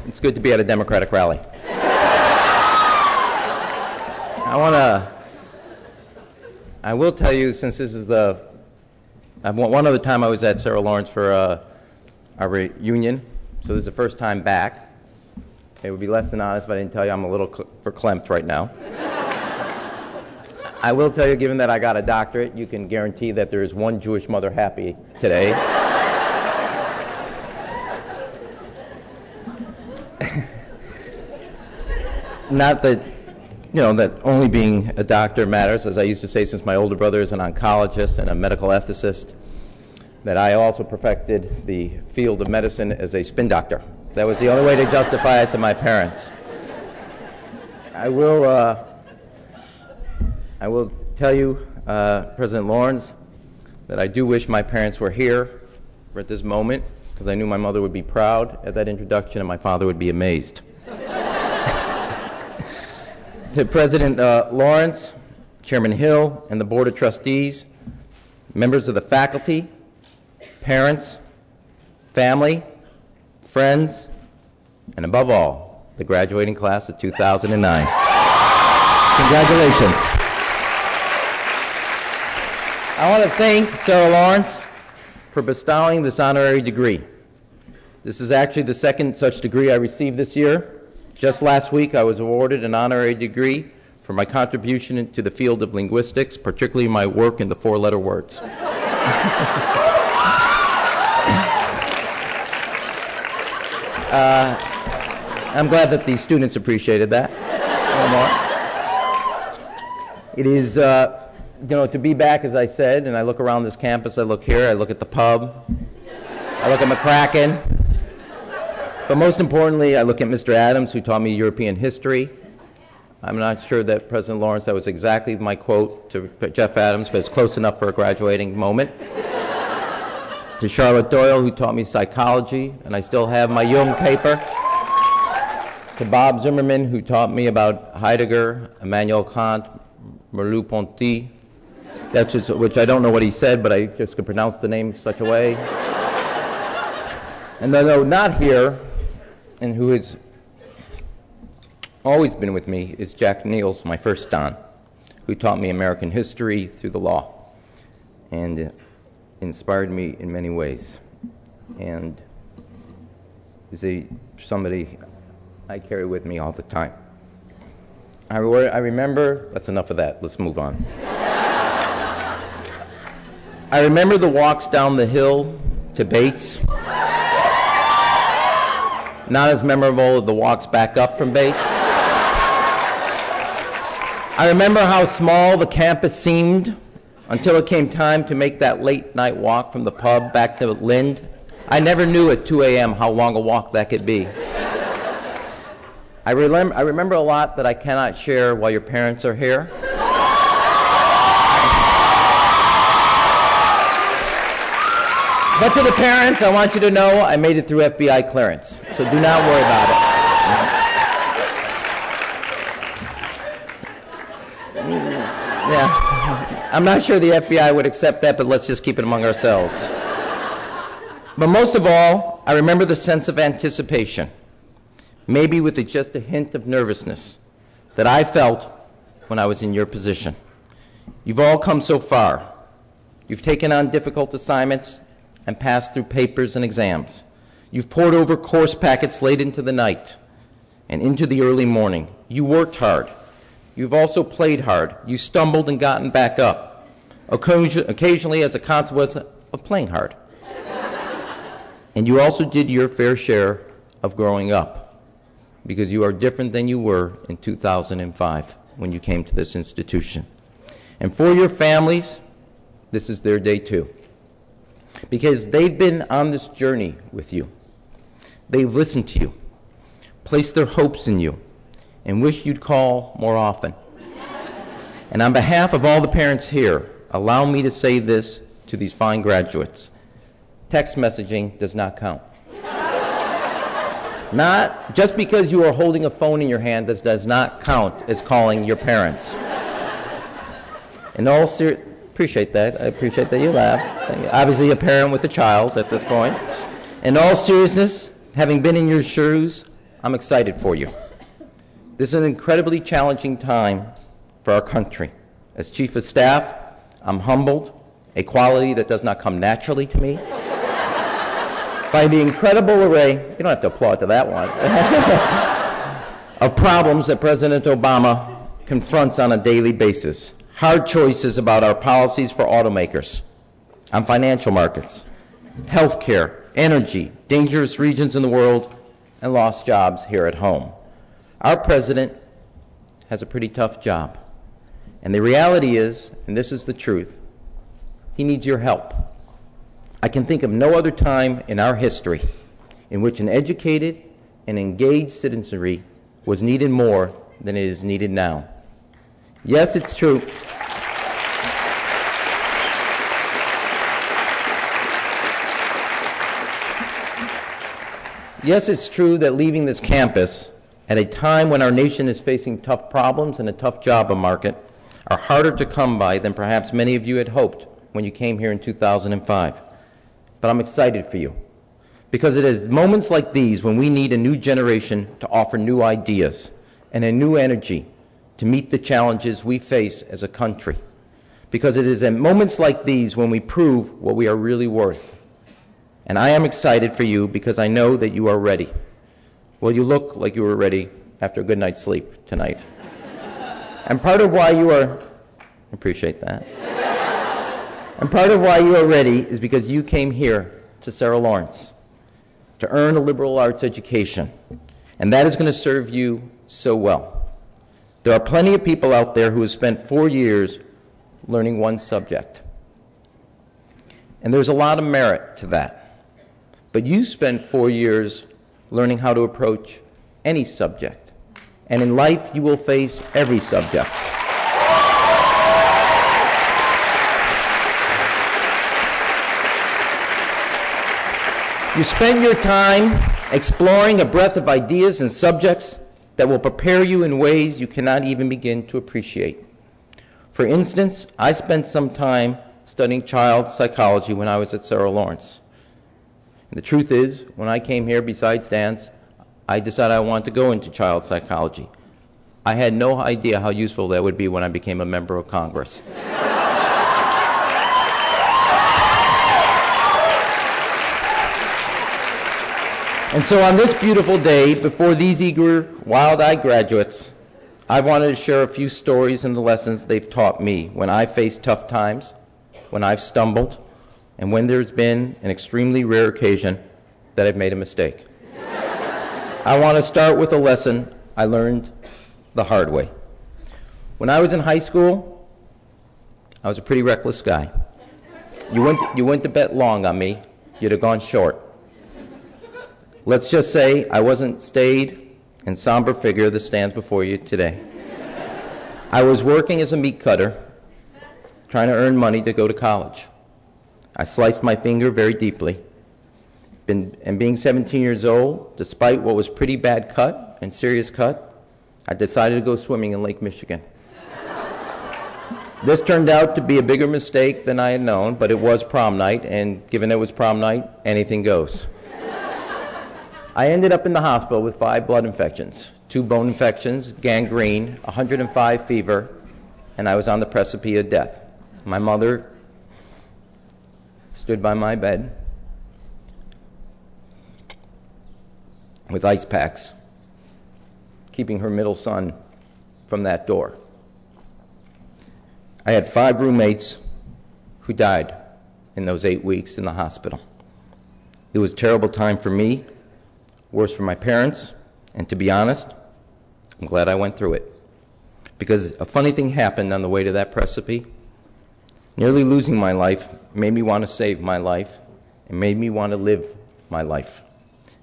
It's good to be at a Democratic rally. I will tell you, since this is one other time I was at Sarah Lawrence for our reunion, so this is the first time back. It would be less than honest if I didn't tell you I'm a little verklempt right now. I will tell you, given that I got a doctorate, you can guarantee that there is one Jewish mother happy today. Not that, that only being a doctor matters, as I used to say, since my older brother is an oncologist and a medical ethicist, that I also perfected the field of medicine as a spin doctor. That was the only way to justify it to my parents. I will tell you, President Lawrence, that I do wish my parents were here at this moment, because I knew my mother would be proud at that introduction and my father would be amazed. To President Lawrence, Chairman Hill, and the Board of Trustees, members of the faculty, parents, family, friends, and above all, the graduating class of 2009. Congratulations. I want to thank Sarah Lawrence for bestowing this honorary degree. This is actually the second such degree I received this year. Just last week, I was awarded an honorary degree for my contribution to the field of linguistics, particularly my work in the four-letter words. I'm glad that the students appreciated that. It is, to be back, as I said, and I look around this campus, I look here, I look at the pub, I look at McCracken, but most importantly, I look at Mr. Adams, who taught me European history. I'm not sure that President Lawrence, that was exactly my quote to Jeff Adams, but it's close enough for a graduating moment. To Charlotte Doyle, who taught me psychology, and I still have my Jung paper. To Bob Zimmerman, who taught me about Heidegger, Immanuel Kant, Merleau-Ponty, which I don't know what he said, but I just could pronounce the name such a way. And though not here, and who has always been with me, is Jack Niels, my first Don, who taught me American history through the law and inspired me in many ways, and is somebody I carry with me all the time. I remember, that's enough of that, let's move on. I remember the walks down the hill to Bates. Not as memorable as the walks back up from Bates. I remember how small the campus seemed until it came time to make that late night walk from the pub back to Lind. I never knew at 2 a.m. how long a walk that could be. I remember a lot that I cannot share while your parents are here. But to the parents, I want you to know I made it through FBI clearance, so do not worry about it. Yeah, I'm not sure the FBI would accept that, but let's just keep it among ourselves. But most of all, I remember the sense of anticipation, maybe with just a hint of nervousness, that I felt when I was in your position. You've all come so far. You've taken on difficult assignments and passed through papers and exams. You've pored over course packets late into the night and into the early morning. You worked hard. You've also played hard. You stumbled and gotten back up, occasionally as a consequence of playing hard. And you also did your fair share of growing up, because you are different than you were in 2005 when you came to this institution. And for your families, this is their day too, because they've been on this journey with you. They've listened to you, placed their hopes in you, and wish you'd call more often. And on behalf of all the parents here, allow me to say this to these fine graduates. Text messaging does not count. Not just because you are holding a phone in your hand, this does not count as calling your parents. In all appreciate that. I appreciate that you laugh. Obviously a parent with a child at this point. In all seriousness, having been in your shoes, I'm excited for you. This is an incredibly challenging time for our country. As Chief of Staff, I'm humbled, a quality that does not come naturally to me, by the incredible array, you don't have to applaud to that one, of problems that President Obama confronts on a daily basis. Hard choices about our policies for automakers, on financial markets, healthcare, energy, dangerous regions in the world, and lost jobs here at home. Our president has a pretty tough job. And the reality is, and this is the truth, he needs your help. I can think of no other time in our history in which an educated and engaged citizenry was needed more than it is needed now. Yes, it's true. Yes, it's true that leaving this campus at a time when our nation is facing tough problems and a tough job market are harder to come by than perhaps many of you had hoped when you came here in 2005. But I'm excited for you, because it is moments like these when we need a new generation to offer new ideas and a new energy to meet the challenges we face as a country. Because it is at moments like these when we prove what we are really worth. And I am excited for you because I know that you are ready. Well, you look like you were ready after a good night's sleep tonight. And part of why you are, appreciate that. And part of why you are ready is because you came here to Sarah Lawrence to earn a liberal arts education. And that is going to serve you so well. There are plenty of people out there who have spent 4 years learning one subject. And there's a lot of merit to that. But you spent 4 years learning how to approach any subject. And in life, you will face every subject. You spend your time exploring a breadth of ideas and subjects that will prepare you in ways you cannot even begin to appreciate. For instance, I spent some time studying child psychology when I was at Sarah Lawrence. And the truth is, when I came here, besides dance, I decided I wanted to go into child psychology. I had no idea how useful that would be when I became a member of Congress. And so on this beautiful day, before these eager, wild-eyed graduates, I wanted to share a few stories and the lessons they've taught me when I faced tough times, when I've stumbled, and when there's been an extremely rare occasion that I've made a mistake. I want to start with a lesson I learned the hard way. When I was in high school, I was a pretty reckless guy. You wouldn't have bet long on me. You'd have gone short. Let's just say I wasn't staid and somber figure that stands before you today. I was working as a meat cutter, trying to earn money to go to college. I sliced my finger very deeply. And being 17 years old, despite what was pretty bad cut and serious cut, I decided to go swimming in Lake Michigan. This turned out to be a bigger mistake than I had known, but it was prom night, and given it was prom night, anything goes. I ended up in the hospital with 5 blood infections, 2 bone infections, gangrene, 105 fever, and I was on the precipice of death. My mother stood by my bed with ice packs, keeping her middle son from that door. I had 5 roommates who died in those 8 weeks in the hospital. It was a terrible time for me, worse for my parents, and to be honest, I'm glad I went through it. Because a funny thing happened on the way to that precipice. Nearly losing my life made me want to save my life and made me want to live my life.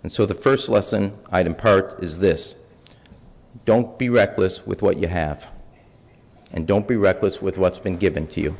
And so the first lesson I'd impart is this: don't be reckless with what you have, and don't be reckless with what's been given to you.